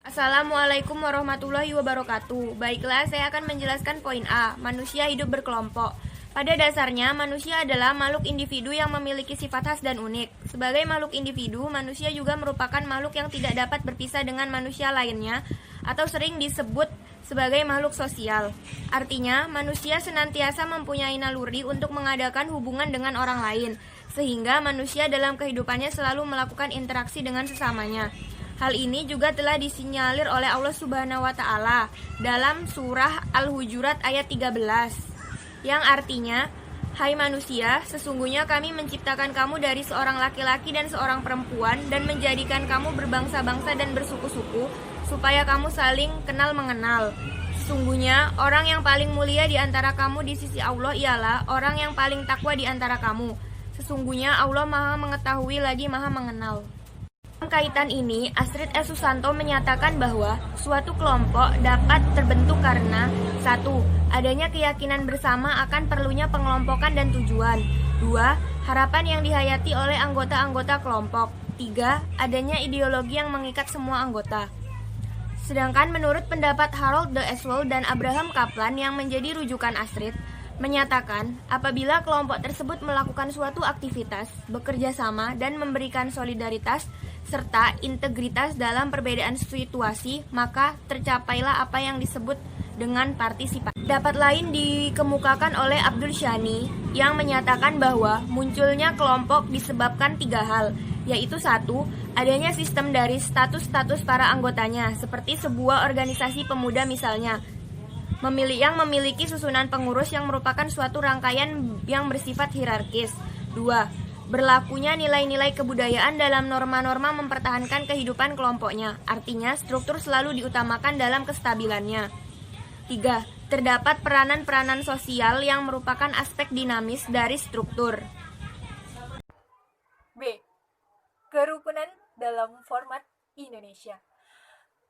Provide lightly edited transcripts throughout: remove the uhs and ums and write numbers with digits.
Assalamualaikum warahmatullahi wabarakatuh. Baiklah, saya akan menjelaskan poin A, manusia hidup berkelompok. Pada dasarnya, manusia adalah makhluk individu yang memiliki sifat khas dan unik. Sebagai makhluk individu, manusia juga merupakan makhluk yang tidak dapat berpisah dengan manusia lainnya atau sering disebut sebagai makhluk sosial. Artinya, manusia senantiasa mempunyai naluri untuk mengadakan hubungan dengan orang lain, sehingga manusia dalam kehidupannya selalu melakukan interaksi dengan sesamanya. Hal ini juga telah disinyalir oleh Allah Subhanahu wa taala dalam surah Al-Hujurat ayat 13 yang artinya, "Hai manusia, sesungguhnya kami menciptakan kamu dari seorang laki-laki dan seorang perempuan dan menjadikan kamu berbangsa-bangsa dan bersuku-suku supaya kamu saling kenal mengenal. Sesungguhnya orang yang paling mulia di antara kamu di sisi Allah ialah orang yang paling takwa di antara kamu. Sesungguhnya Allah Maha mengetahui lagi Maha mengenal." Dalam kaitan ini, Astrid S. Susanto menyatakan bahwa suatu kelompok dapat terbentuk karena 1. Adanya keyakinan bersama akan perlunya pengelompokan dan tujuan. 2. Harapan yang dihayati oleh anggota-anggota kelompok. 3. Adanya ideologi yang mengikat semua anggota. Sedangkan menurut pendapat Harold D. Eswell dan Abraham Kaplan yang menjadi rujukan Astrid, menyatakan apabila kelompok tersebut melakukan suatu aktivitas, bekerja sama, dan memberikan solidaritas serta integritas dalam perbedaan situasi, maka tercapailah apa yang disebut dengan partisipasi. Pendapat lain dikemukakan oleh Abdul Shani yang menyatakan bahwa munculnya kelompok disebabkan 3 hal, yaitu 1. Adanya sistem dari status-status para anggotanya, seperti sebuah organisasi pemuda misalnya, yang memiliki susunan pengurus yang merupakan suatu rangkaian yang bersifat hierarkis. 2. Berlakunya nilai-nilai kebudayaan dalam norma-norma mempertahankan kehidupan kelompoknya, artinya struktur selalu diutamakan dalam kestabilannya. 3. Terdapat peranan-peranan sosial yang merupakan aspek dinamis dari struktur. B. Kerukunan dalam format Indonesia.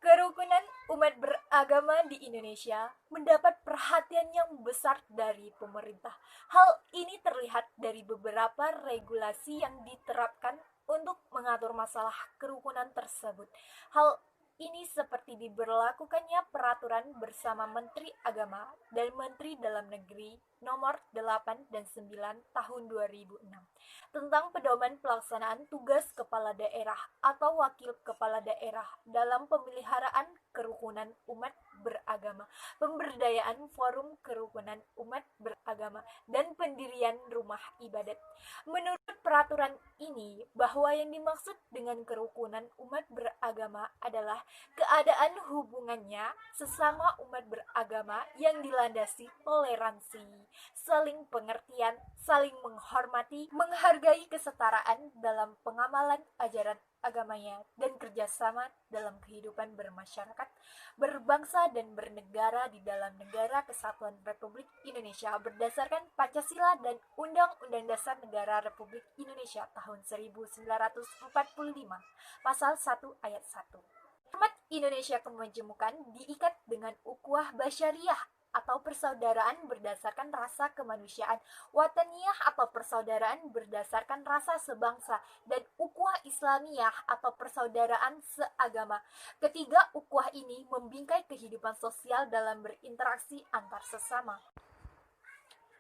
Kerukunan umat beragama di Indonesia mendapat perhatian yang besar dari pemerintah. Hal ini terlihat dari beberapa regulasi yang diterapkan untuk mengatur masalah kerukunan tersebut. Hal ini seperti diberlakukannya peraturan bersama Menteri Agama dan Menteri Dalam Negeri nomor 8 dan 9 tahun 2006 tentang pedoman pelaksanaan tugas kepala daerah atau wakil kepala daerah dalam pemeliharaan kerukunan umat beragama, pemberdayaan forum kerukunan umat beragama, dan pendirian rumah ibadat. Menurut peraturan ini, bahwa yang dimaksud dengan kerukunan umat beragama adalah keadaan hubungannya sesama umat beragama yang dilandasi toleransi, saling pengertian, saling menghormati, menghargai kesetaraan dalam pengamalan ajaran agamanya, dan kerjasama dalam kehidupan bermasyarakat, berbangsa, dan bernegara di dalam negara Kesatuan Republik Indonesia berdasarkan Pancasila dan Undang-Undang Dasar Negara Republik Indonesia tahun 1945, Pasal 1 Ayat 1. Umat Indonesia kemajemukan diikat dengan ukhuwah basyariah atau persaudaraan berdasarkan rasa kemanusiaan, wataniyah atau persaudaraan berdasarkan rasa sebangsa, dan ukhuwah islamiyah atau persaudaraan seagama. Ketiga ukhuwah ini membingkai kehidupan sosial dalam berinteraksi antar sesama.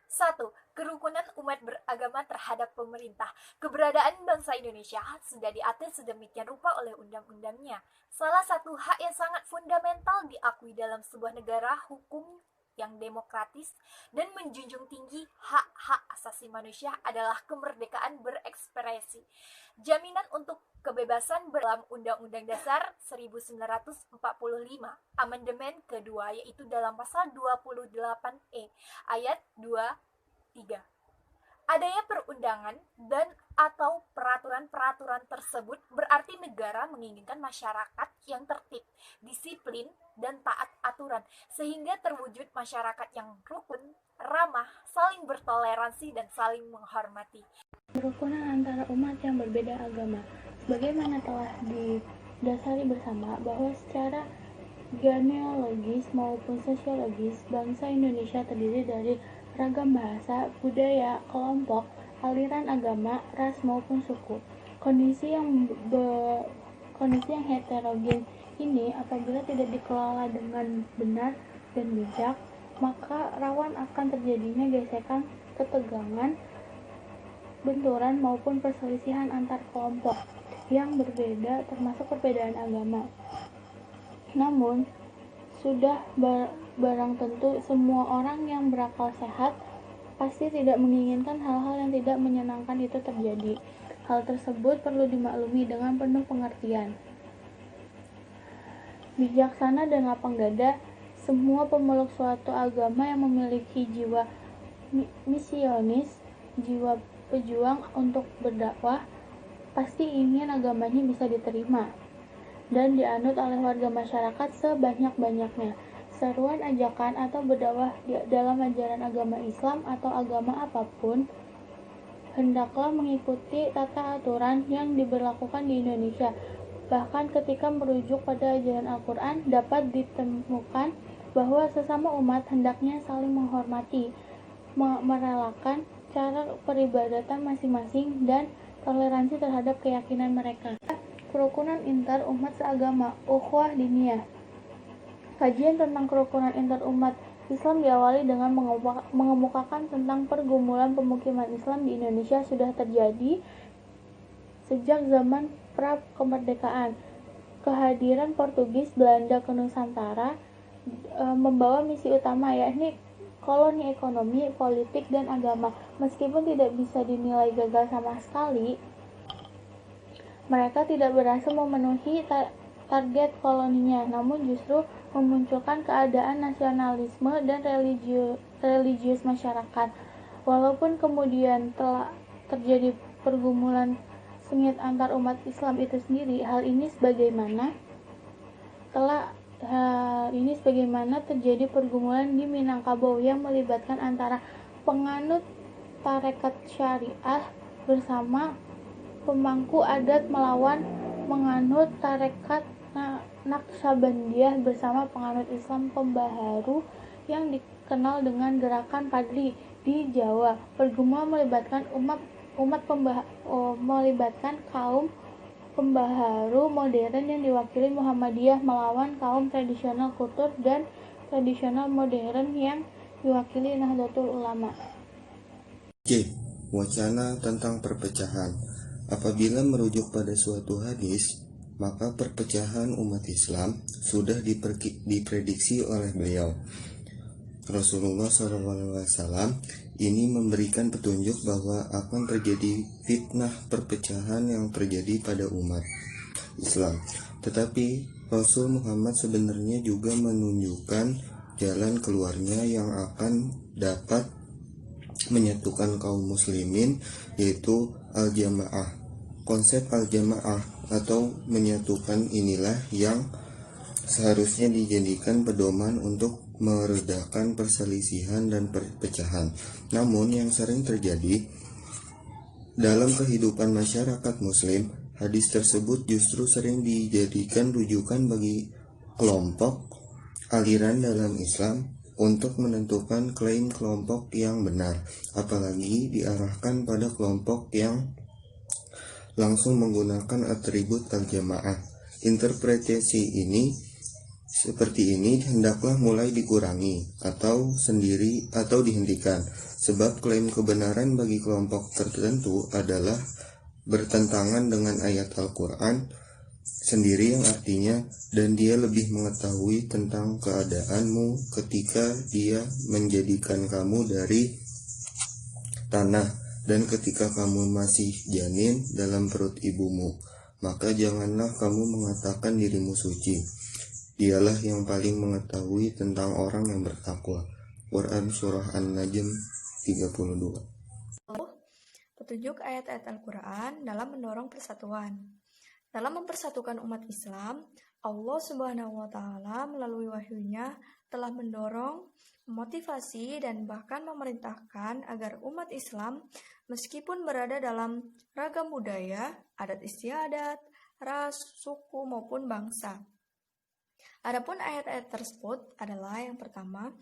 1. Kerukunan umat beragama terhadap pemerintah. Keberadaan bangsa Indonesia sudah diatur sedemikian rupa oleh undang-undangnya. Salah satu hak yang sangat fundamental diakui dalam sebuah negara hukum yang demokratis dan menjunjung tinggi hak-hak asasi manusia adalah kemerdekaan berekspresi. Jaminan untuk kebebasan dalam Undang-Undang Dasar 1945, amandemen kedua, yaitu dalam pasal 28E ayat 2-3. Adanya perundangan dan atau peraturan-peraturan tersebut berarti negara menginginkan masyarakat yang tertib, disiplin, dan taat aturan, sehingga terwujud masyarakat yang rukun, ramah, saling bertoleransi, dan saling menghormati. Kerukunan antara umat yang berbeda agama. Sebagaimana telah didasari bersama bahwa secara genealogis maupun sosiologis, bangsa Indonesia terdiri dari ragam bahasa, budaya, kelompok, aliran agama, ras maupun suku. Kondisi yang heterogen ini apabila tidak dikelola dengan benar dan bijak, maka rawan akan terjadinya gesekan, ketegangan, benturan maupun perselisihan antar kelompok yang berbeda termasuk perbedaan agama. Namun, sudah barang tentu semua orang yang berakal sehat pasti tidak menginginkan hal-hal yang tidak menyenangkan itu terjadi. Hal tersebut perlu dimaklumi dengan penuh pengertian. Bijaksana dan lapang dada, semua pemeluk suatu agama yang memiliki jiwa misionis, jiwa pejuang untuk berdakwah, pasti ingin agamanya bisa diterima dan dianut oleh warga masyarakat sebanyak-banyaknya. Seruan ajakan atau berdakwah dalam ajaran agama Islam atau agama apapun hendaklah mengikuti tata aturan yang diberlakukan di Indonesia. Bahkan ketika merujuk pada ajaran Al-Quran, dapat ditemukan bahwa sesama umat hendaknya saling menghormati, merelakan cara peribadatan masing-masing, dan toleransi terhadap keyakinan mereka. Kerukunan inter umat seagama, ukhuwah diniyah. Kajian tentang kerukunan inter umat Islam diawali dengan mengemukakan tentang pergumulan pemukiman Islam di Indonesia sudah terjadi sejak zaman pra-kemerdekaan. Kehadiran Portugis Belanda ke Nusantara membawa misi utama, yakni koloni ekonomi, politik, dan agama. Meskipun tidak bisa dinilai gagal sama sekali, mereka tidak berhasil memenuhi target koloninya, namun justru memunculkan keadaan nasionalisme dan religius masyarakat. Walaupun kemudian telah terjadi pergumulan sengit antar umat Islam itu sendiri, hal ini sebagaimana terjadi pergumulan di Minangkabau yang melibatkan antara penganut tarekat syariah bersama pemangku adat melawan menganut tarekat Naqsabandiyah bersama penganut Islam pembaharu yang dikenal dengan gerakan Padri di Jawa. Pergumulan melibatkan melibatkan kaum pembaharu modern yang diwakili Muhammadiyah melawan kaum tradisional kultur dan tradisional modern yang diwakili Nahdlatul Ulama. C. Wacana tentang perpecahan. Apabila merujuk pada suatu hadis, maka perpecahan umat Islam sudah diprediksi oleh beliau. Rasulullah SAW ini memberikan petunjuk bahwa akan terjadi fitnah perpecahan yang terjadi pada umat Islam. Tetapi Rasul Muhammad sebenarnya juga menunjukkan jalan keluarnya yang akan dapat menyatukan kaum muslimin, yaitu al-jamaah. Konsep al-jamaah atau menyatukan inilah yang seharusnya dijadikan pedoman untuk meredakan perselisihan dan perpecahan. Namun yang sering terjadi dalam kehidupan masyarakat muslim, hadis tersebut justru sering dijadikan rujukan bagi kelompok aliran dalam Islam untuk menentukan klaim kelompok yang benar, apalagi diarahkan pada kelompok yang langsung menggunakan atribut al-jamaah. Interpretasi ini seperti ini hendaklah mulai dikurangi atau dihentikan, sebab klaim kebenaran bagi kelompok tertentu adalah bertentangan dengan ayat Al-Quran sendiri yang artinya, dan dia lebih mengetahui tentang keadaanmu ketika dia menjadikan kamu dari tanah dan ketika kamu masih janin dalam perut ibumu, maka janganlah kamu mengatakan dirimu suci. Dialah yang paling mengetahui tentang orang yang bertakwa. Quran Surah An-Najm 32. Petunjuk ayat-ayat Al-Quran dalam mendorong persatuan. Dalam mempersatukan umat Islam, Allah Subhanahu wa Ta'ala melalui wahyunya telah mendorong, memotivasi, dan bahkan memerintahkan agar umat Islam meskipun berada dalam ragam budaya, adat istiadat, ras, suku, maupun bangsa. Adapun ayat-ayat tersebut adalah yang pertama,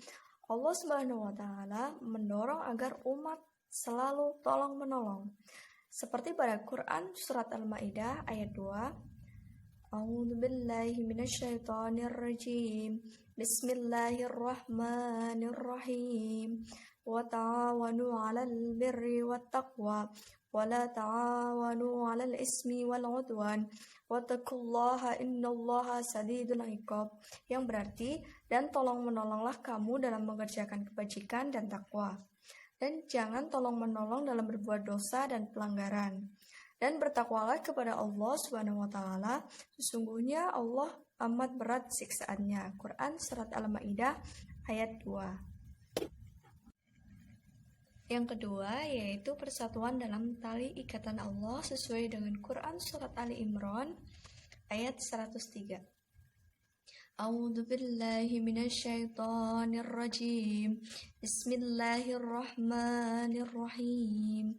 Allah Subhanahu wa Ta'ala mendorong agar umat selalu tolong-menolong. Seperti pada Quran Surat Al-Ma'idah ayat 2, أعوذ بالله من الشيطان الرجيم بسم الله الرحمن الرحيم وتعاونوا على البر والتقوى ولا تعاونوا على الإثم والعدوان واتقوا الله إن الله شديد العقاب, yang berarti dan tolong menolonglah kamu dalam mengerjakan kebajikan dan takwa, dan jangan tolong menolong dalam berbuat dosa dan pelanggaran. Dan bertakwalah kepada Allah Subhanahu wa taala, sesungguhnya Allah amat berat siksaannya. Quran surat Al-Maidah ayat 2. Yang kedua yaitu persatuan dalam tali ikatan Allah sesuai dengan Quran surat Ali Imran ayat 103. A'udzu billahi minasyaitonir rajim. Bismillahirrahmanirrahim.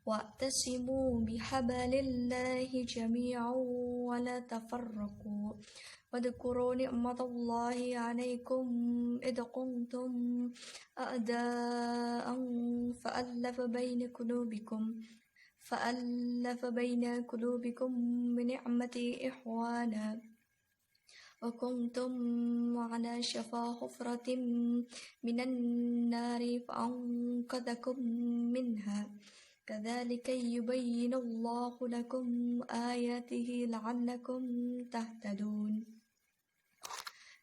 Wa'tasimu bihablillahi jami'an wa la tafarraqu. Wadhkuru ni'matallahi 'alaikum id kuntum a'da'an fa'alafa baina qulubikum bi ni'mati ihwana wa kuntum 'ala shafa hufratin minan nari fa'anqadhakum minha. Kadzalika yubayyinullahu lakum ayatihi la'allakum tahtadun.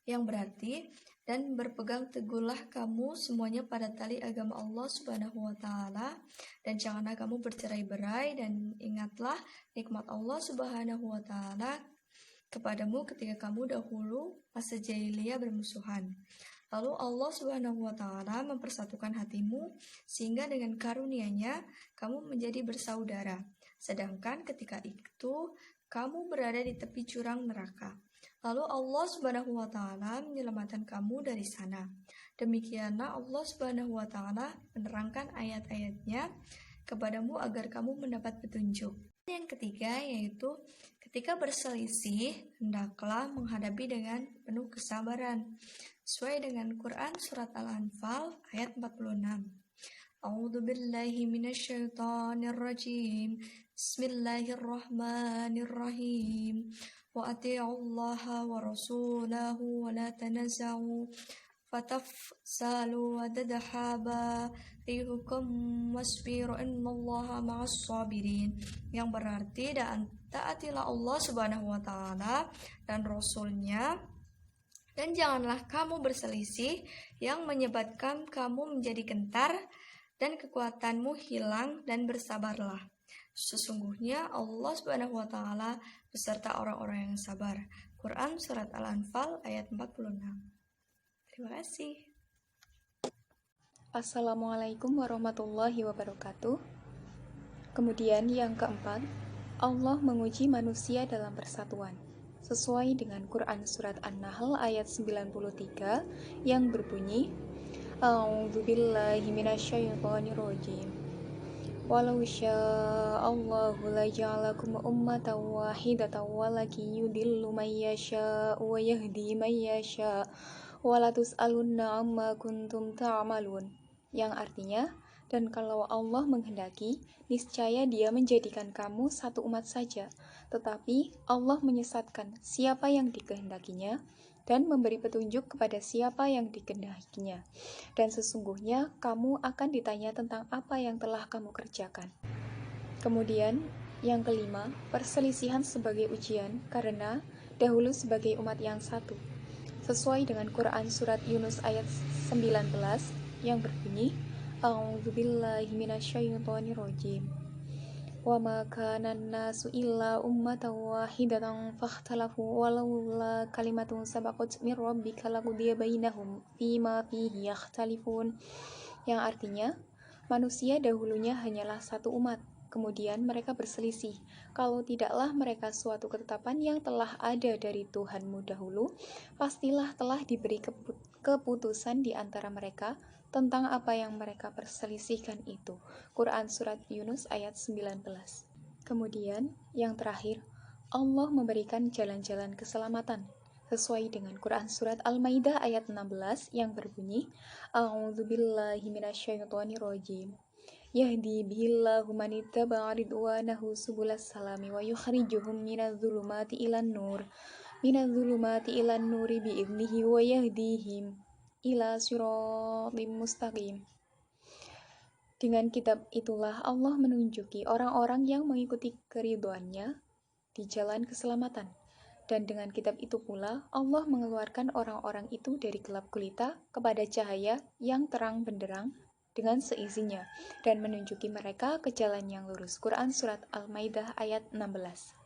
Yang berarti, dan berpegang teguhlah kamu semuanya pada tali agama Allah Subhanahu wa taala, dan janganlah kamu bercerai-berai, dan ingatlah nikmat Allah Subhanahu wa taala kepadamu ketika kamu dahulu masa jahiliyah bermusuhan. Lalu Allah Subhanahu wa taala mempersatukan hatimu sehingga dengan karunia-Nya kamu menjadi bersaudara. Sedangkan ketika itu kamu berada di tepi jurang neraka. Lalu Allah Subhanahu wa taala menyelamatkan kamu dari sana. Demikianlah Allah Subhanahu wa taala menerangkan ayat-ayat-Nya kepadamu agar kamu mendapat petunjuk. Yang ketiga yaitu ketika berselisih hendaklah menghadapi dengan penuh kesabaran sesuai dengan Quran surat Al-Anfal ayat 46. A'udzu billahi minasyaitonir rajim. Bismillahirrahmanirrahim. Wa atii'ullaha wa rasulahu wa la tanaza'u fatafsalu wa tadhhaba rihukum wasbiru innallaha ma'as sabirin, yang berarti dan taatilah Allah Subhanahu wa taala dan Rasul-Nya, dan janganlah kamu berselisih yang menyebabkan kamu menjadi gentar dan kekuatanmu hilang, dan bersabarlah. Sesungguhnya Allah Subhanahu wa taala beserta orang-orang yang sabar. Quran surat Al-Anfal ayat 46. Terima kasih. Assalamualaikum warahmatullahi wabarakatuh. Kemudian yang keempat, Allah menguji manusia dalam persatuan sesuai dengan Quran surat An-Nahl ayat 93 yang berbunyi, A'udzubillahi minasyaitonirrajim. Walau sya'allahu laja'alakum ummatan wahidatan walakin yudillu man yasha'u wa yahdi man yasha'u wa la tus'alunna amma kuntum ta'malun, yang artinya, dan kalau Allah menghendaki, niscaya Dia menjadikan kamu satu umat saja, tetapi Allah menyesatkan siapa yang dikehendakinya dan memberi petunjuk kepada siapa yang dikehendakinya, dan sesungguhnya kamu akan ditanya tentang apa yang telah kamu kerjakan. Kemudian yang kelima, perselisihan sebagai ujian karena dahulu sebagai umat yang satu sesuai dengan Quran surat Yunus ayat 19 yang berbunyi, A'udzubillahi minasyaitonirrajim. Wa ma kana an-nasu illa ummatan wahidatan fakhtalafu walaula kalimatun sabaqat min rabbika laqudiya bainahum fima fihi yakhtalifun, yang artinya, manusia dahulunya hanyalah satu umat, kemudian mereka berselisih. Kalau tidaklah mereka suatu ketetapan yang telah ada dari Tuhanmu dahulu, pastilah telah diberi keputusan di antara mereka tentang apa yang mereka perselisihkan itu. Quran surat Yunus ayat 19. Kemudian yang terakhir, Allah memberikan jalan-jalan keselamatan sesuai dengan Quran surat Al-Maidah ayat 16 yang berbunyi, A'udzubillahi minasyaitonirrajim. yahdi bihillahu man ittaba'a ridwanahu subulas salami wa yukhrijuhum minadh-dhulumati ilan nuri bi'idnihi wa yahdihim ila siratim mustaqim. Dengan kitab itulah Allah menunjuki orang-orang yang mengikuti keridhoannya di jalan keselamatan. Dan dengan kitab itu pula Allah mengeluarkan orang-orang itu dari gelap gulita kepada cahaya yang terang benderang dengan seizinya dan menunjuki mereka ke jalan yang lurus. Quran Surat Al-Maidah ayat 16.